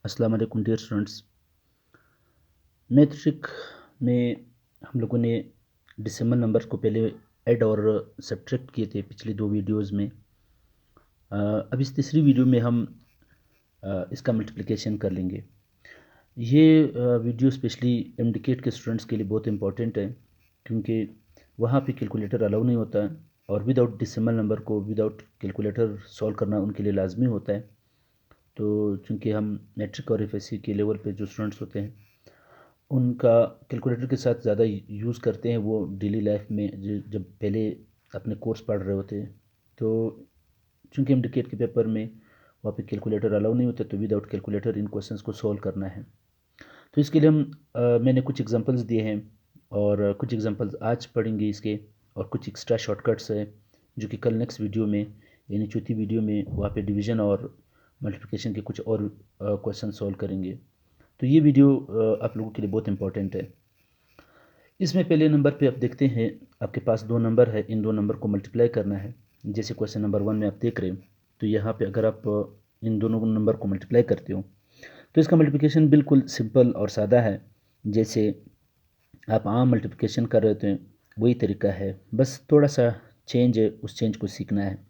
अस्सलाम वालेकुम dear students. Matric में हम लोगों ने डेसिमल नंबर्स को पहले ऐड और सब्ट्रैक्ट किए थे पिछली दो वीडियोस में। अब इस तीसरी वीडियो में हम इसका मल्टीप्लिकेशन कर लेंगे। ये वीडियो स्पेशली एमडीकेट के स्टूडेंट्स के लिए बहुत इंपॉर्टेंट है, क्योंकि वहाँ पे कैलकुलेटर अलाउ नहीं होता है और विदाउट डेसिमल नंबर को विदाउट कैलकुलेटर सॉल्व करना उनके लिए लाजमी होता है। तो चूँकि हम मैट्रिक और एफएससी के लेवल पे जो स्टूडेंट्स होते हैं उनका कैलकुलेटर के साथ ज़्यादा यूज़ करते हैं वो डेली लाइफ में, जब पहले अपने कोर्स पढ़ रहे होते हैं। तो चूँकि हम डिकेट के पेपर में वहाँ पे कैलकुलेटर अलाउ नहीं होता, तो विदाउट कैलकुलेटर इन क्वेश्चंस को सॉल्व करना है। तो इसके लिए मैंने कुछ एग्जांपल्स दिए हैं और कुछ एग्जांपल्स आज पढ़ेंगे इसके, और कुछ एक्स्ट्रा शॉर्टकट्स हैं जो कि कल नेक्स्ट वीडियो में यानी चौथी वीडियो में वहाँ पे डिवीज़न और मल्टीप्लिकेशन के कुछ और क्वेश्चन सॉल्व करेंगे। तो ये वीडियो आप लोगों के लिए बहुत इंपॉर्टेंट है। इसमें पहले नंबर पे आप देखते हैं, आपके पास दो नंबर है, इन दो नंबर को मल्टीप्लाई करना है। जैसे क्वेश्चन नंबर 1 में आप देख रहे हैं, तो यहाँ पे अगर आप इन दोनों नंबर को मल्टीप्लाई करते हो तो इसका मल्टीप्लिकेशन बिल्कुल सिंपल और सादा है। जैसे आप आम मल्टीप्लिकेशन कर रहे होते हैं वही तरीका है, बस थोड़ा सा चेंज है, उस चेंज को सीखना है।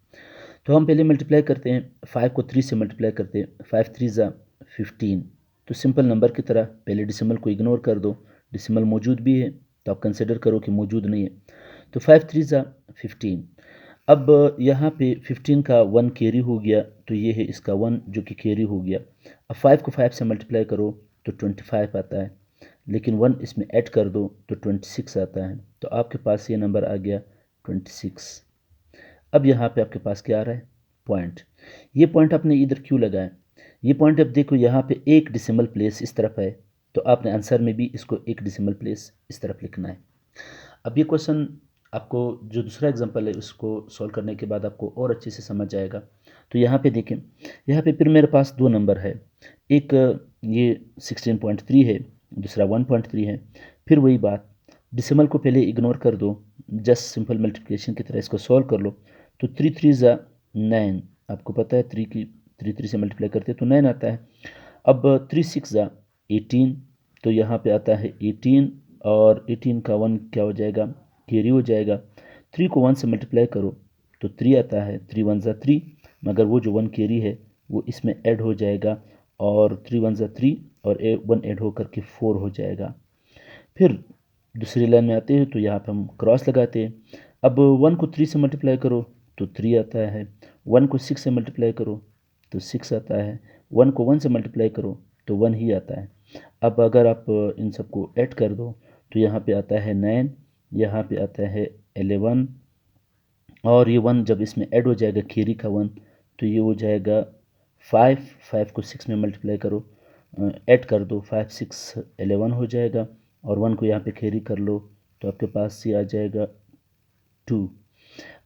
तो हम पहले मल्टीप्लाई करते हैं, 5 को 3 से मल्टीप्लाई करते हैं, 5 3 ज़ा 15। तो सिंपल नंबर की तरह पहले डिसिमल को इग्नोर कर दो, डिसिमल मौजूद भी है तो आप कंसिडर करो कि मौजूद नहीं है। तो 5 3 ज़ा 15। अब यहाँ पे 15 का 1 कैरी हो गया, तो ये है इसका 1 जो कि कैरी हो गया। अब 5 को 5 से मल्टीप्लाई करो तो 25 आता है, लेकिन 1 इसमें ऐड कर दो तो 26 आता है। तो आपके पास ये नंबर आ गया 26। अब यहाँ पे आपके पास क्या आ रहा है? पॉइंट। ये पॉइंट आपने इधर क्यों लगाया? ये पॉइंट अब देखो यहाँ पे एक डिसिमल प्लेस इस तरफ है, तो आपने आंसर में भी इसको एक डिसिमल प्लेस इस तरफ लिखना है। अब ये क्वेश्चन आपको जो दूसरा एग्जांपल है उसको सॉल्व करने के बाद आपको और अच्छे से समझ आएगा। तो यहाँ पे देखें, यहाँ पे फिर मेरे पास दो नंबर है, एक ये 16.3 है, दूसरा 1.3 है। फिर वही बात, डिसिमल को पहले इग्नोर कर दो, जस्ट सिंपल मल्टीप्लिकेशन की तरह इसको सॉल्व कर लो। तो 3 3 ज़ा 9, आपको पता है 3 3 से मल्टीप्लाई करते हैं तो 9 आता है। अब 3 6 ज़ा 18, तो यहाँ पे आता है 18, और 18 का 1 क्या हो जाएगा? कैरी हो जाएगा। 3 को 1 से मल्टीप्लाई करो तो 3 आता है, 3 1 ज़ा 3, मगर वो जो 1 कैरी है वो इसमें ऐड हो जाएगा, और 3 1 ज़ा 3 और 1 ऐड होकर के 4 हो जाएगा। फिर दूसरी लाइन में आते हैं तो यहाँ पे हम क्रॉस लगाते हैं। अब 1 को 3 से मल्टीप्लाई करो तो 3 आता है, 1 को 6 से मल्टीप्लाई करो तो 6 आता है, 1 को 1 से मल्टीप्लाई करो तो 1 ही आता है। अब अगर आप इन सबको ऐड कर दो तो यहाँ पे आता है 9, यहाँ पे आता है 11, और ये 1 जब इसमें ऐड हो जाएगा खीरी का 1 तो ये हो जाएगा 5। 5 को 6 में मल्टीप्लाई करो, ऐड कर दो, 5 6 11 हो जाएगा, और 1 को यहाँ पे कैरी कर लो तो आपके पास ये आ जाएगा 2।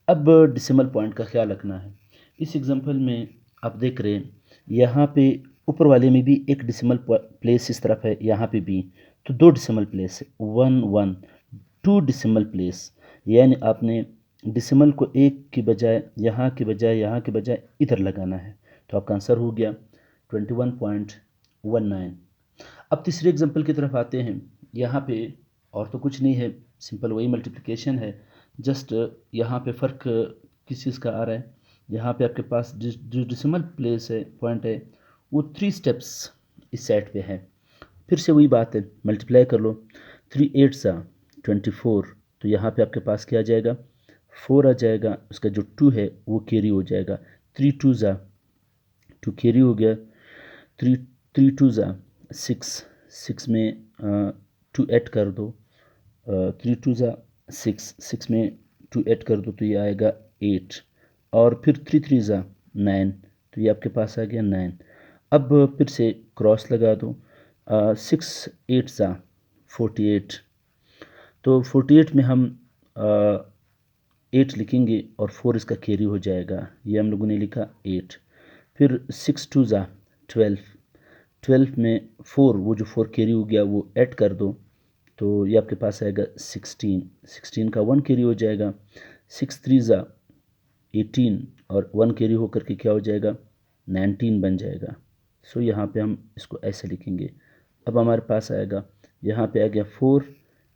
अब डिसिमल पॉइंट का ख्याल रखना है। इस एग्जांपल में आप देख रहे हैं यहाँ पे ऊपर वाले में भी एक डिसिमल प्लेस इस तरफ है, यहाँ पे भी, तो दो डिसिमल प्लेस है, 1 1, 2 डिसिमल प्लेस। यानी आपने डिसिमल को एक की बजाय यहाँ के बजाय यहाँ के बजाय इधर लगाना है, तो आपका आंसर हो गया 21.19। अब तीसरे एग्जांपल की तरफ आते हैं। यहाँ पे और तो कुछ नहीं है, सिंपल वही मल्टीप्लिकेशन है, जस्ट यहाँ पे फ़र्क किस चीज़ का आ रहा है। यहाँ पे आपके पास जो डिसिमल प्लेस है, पॉइंट है, वो 3 स्टेप्स इस साइड पे है। फिर से वही बात है, मल्टीप्लाई कर लो, 3 8 सा 24, तो यहाँ पे आपके पास क्या आ जाएगा? 4 आ जाएगा, उसका जो 2 है वो कैरी हो जाएगा, 3 2 ज़ा 2 कैरी हो गया, 3 3 2 ज़ा 6, 6 में 2 ऐड कर दो, 3 2 ज़ा 6, 6 में 2 ऐड कर दो तो ये आएगा 8, और फिर 3 3 ज़ा 9, तो ये आपके पास आ गया 9। अब फिर से क्रॉस लगा दो, 6 8 ज़ा 48, तो 48 में हम 8 लिखेंगे और 4 इसका कैरी हो जाएगा, ये हम लोगों ने लिखा 8। फिर 6 2 ज़ा 12, 12 में 4, वो जो 4 कैरी हो गया वो ऐड कर दो, तो ये आपके पास आएगा 16, 16 का 1 कैरी हो जाएगा, 6 3 ज़ा 18, और 1 कैरी होकर के क्या हो जाएगा? 19 बन जाएगा। सो यहाँ पे हम इसको ऐसे लिखेंगे। अब हमारे पास आएगा, यहाँ पे आ गया 4,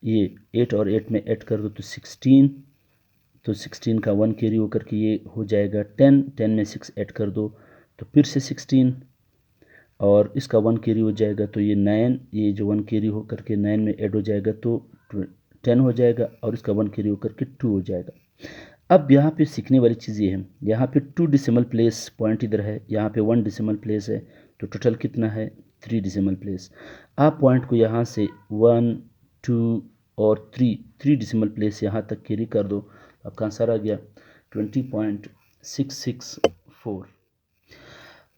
ये 8 और 8 में ऐड कर दो तो 16, तो 16 का 1 कैरी होकर के ये हो जाएगा 10, 10 में 6 ऐड कर दो तो फिर से 16, और इसका 1 कैरी हो जाएगा तो ये 9, ये जो 1 कैरी होकर के 9 में ऐड हो जाएगा तो 10 हो जाएगा, और इसका 1 कैरी होकर के 2 हो जाएगा। अब यहाँ पे सीखने वाली चीज़ ये है, यहाँ पे 2 डिसिमल प्लेस पॉइंट इधर है, यहाँ पे 1 डिसिमल प्लेस है, तो टोटल कितना है 3 डिसिमल प्लेस। आप पॉइंट को यहाँ से 1, 2 और 3 डिसिमल प्लेस यहाँ तक कैरी कर दो, आपका आंसर आ गया 20.664।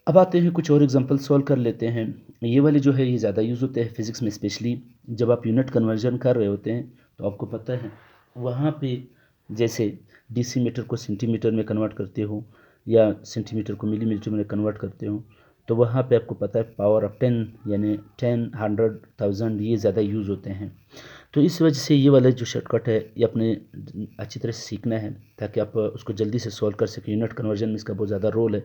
अब आते हैं कुछ और एग्जांपल सॉल्व कर लेते हैं। ये वाले जो है ये ज़्यादा यूज़ होते हैं फिज़िक्स में, स्पेशली जब आप यूनिट कन्वर्जन कर रहे होते हैं तो आपको पता है वहाँ पे जैसे डेसीमीटर को सेंटीमीटर में कन्वर्ट करते हो या सेंटीमीटर को मिलीमीटर में कन्वर्ट करते हो, तो वहाँ पे आपको पता है पावर ऑफ 10 यानी 10, 100, 1000 ये ज़्यादा यूज़ होते हैं। तो इस वजह से ये वाला जो शॉर्टकट है ये अपने अच्छी तरह से सीखना है ताकि आप उसको जल्दी से सॉल्व कर सकें। यूनिट कन्वर्जन में इसका बहुत ज़्यादा रोल है।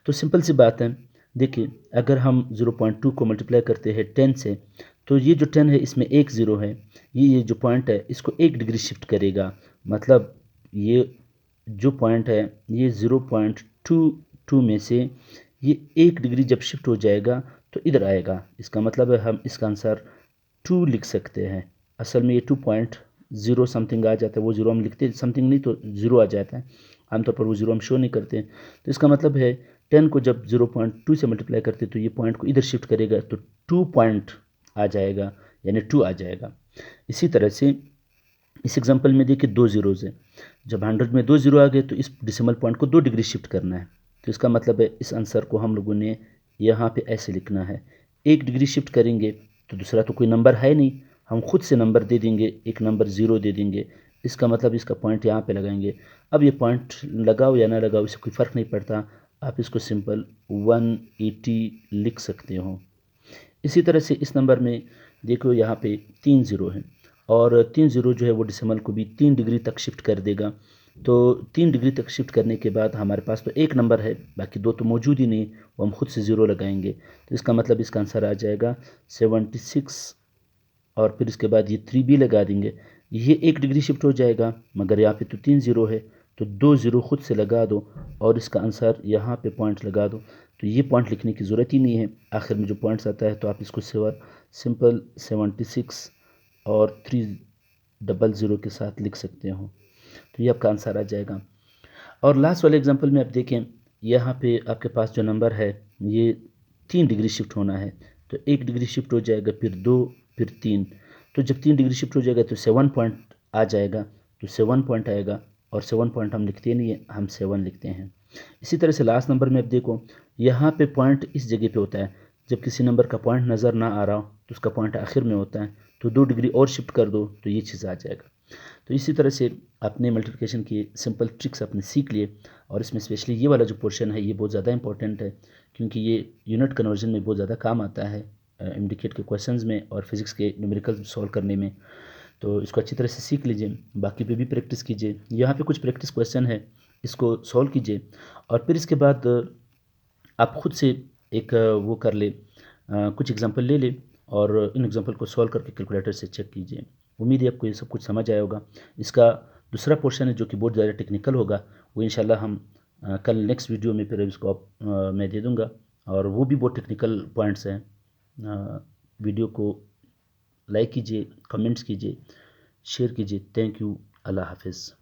तो सिंपल सी बात है, देखिए अगर हम 0.2 को मल्टीप्लाई करते हैं 10 से, तो ये जो 10 है इसमें एक ज़ीरो है, ये जो पॉइंट है इसको 1 डिग्री शिफ्ट करेगा, मतलब ये जो पॉइंट है ये 0.22 में से ये 1 डिग्री जब शिफ्ट हो जाएगा तो इधर आएगा। इसका मतलब है हम इसका आंसर 2 लिख सकते हैं। असल में ये 2.0 समथिंग आ जाता है, वो ज़ीरो हम लिखते समथिंग नहीं तो ज़ीरो आ जाता है, आमतौर पर वो ज़ीरो हम शो नहीं करते। तो इसका मतलब है 10 को जब 0.2 से मल्टीप्लाई करते तो ये पॉइंट को इधर शिफ्ट करेगा तो 2 पॉइंट आ जाएगा, यानी 2 आ जाएगा। इसी तरह से इस एग्जांपल में देखिए 2 ज़ीरोज़ है, जब 100 में 2 ज़ीरो आ गए तो इस डेसिमल पॉइंट को 2 डिग्री शिफ्ट करना है। तो इसका मतलब है इस आंसर को हम लोगों ने यहाँ पे ऐसे लिखना है, 1 डिग्री शिफ्ट करेंगे तो दूसरा तो कोई नंबर है नहीं, हम खुद से नंबर दे देंगे, एक नंबर 0 दे देंगे, इसका मतलब इसका पॉइंट यहाँ पे लगाएंगे। अब ये पॉइंट लगाओ या ना लगाओ इससे कोई फ़र्क नहीं पड़ता, आप इसको सिंपल 180 लिख सकते हो। इसी तरह से इस नंबर में देखो यहाँ पे 3 ज़ीरो है, और 3 ज़ीरो जो है वो डेसिमल को भी 3 डिग्री तक शिफ्ट कर देगा। तो 3 डिग्री तक शिफ्ट करने के बाद हमारे पास तो एक नंबर है, बाकी दो तो मौजूद ही नहीं, वो हम खुद से ज़ीरो लगाएंगे। तो इसका मतलब इसका आंसर आ जाएगा 76, और फिर इसके बाद ये 3 भी लगा देंगे, ये 1 डिग्री शिफ्ट हो जाएगा, मगर यहाँ पे तो 3 ज़ीरो है तो 2 ज़ीरो खुद से लगा दो और इसका आंसर यहाँ पे पॉइंट लगा दो। तो ये पॉइंट लिखने की ज़रूरत ही नहीं है, आखिर में जो पॉइंट्स आता है तो आप इसको सिंपल 76 और 300 के साथ लिख सकते हो, तो ये आपका आंसर आ जाएगा। और लास्ट वाले एग्जांपल में आप देखें, यहाँ पे आपके पास जो नंबर है ये 3 डिग्री शिफ्ट होना है, तो 1 डिग्री शिफ्ट हो जाएगा, फिर 2, फिर 3, तो जब 3 डिग्री शिफ्ट हो जाएगा तो 7 पॉइंट आ जाएगा, तो 7 पॉइंट आएगा, और 7 पॉइंट हम लिखते नहीं है, हम 7 लिखते हैं। इसी तरह से लास्ट नंबर में आप देखो, यहाँ पे पॉइंट इस जगह पे होता है, जब किसी नंबर का पॉइंट नज़र ना आ रहा हो तो उसका पॉइंट आखिर में होता है, तो 2 डिग्री और शिफ्ट कर दो तो ये चीज़ आ जाएगा। तो इसी तरह से आपने मल्टीप्लिकेशन की सिंपल ट्रिक्स आपने सीख लिए, और इसमें स्पेशली ये वाला जो पोर्शन है ये बहुत ज़्यादा इंपॉर्टेंट है, क्योंकि ये यूनिट कन्वर्जन में बहुत ज़्यादा काम आता है, इंडिकेट के क्वेश्चंस में और फिज़िक्स के न्यूमेरिकल्स सॉल्व करने में। तो इसको अच्छी तरह से सीख लीजिए, बाकी पे भी प्रैक्टिस कीजिए। यहाँ पे कुछ प्रैक्टिस क्वेश्चन है, इसको सॉल्व कीजिए, और फिर इसके बाद आप खुद से एक वो कर ले, कुछ एग्जांपल ले ले और इन एग्जांपल को सॉल्व करके कैलकुलेटर से चेक कीजिए। उम्मीद है आपको ये सब कुछ समझ आया होगा। इसका दूसरा पोर्शन है जो कि बहुत ज़्यादा टेक्निकल होगा, वो इंशाल्लाह हम कल नेक्स्ट वीडियो में फिर इसको मैं दे दूँगा, और वो भी बहुत टेक्निकल पॉइंट्स हैं। वीडियो को लाइक कीजिए, कमेंट्स कीजिए, शेयर कीजिए। Thank you. अल्लाह हाफिज़।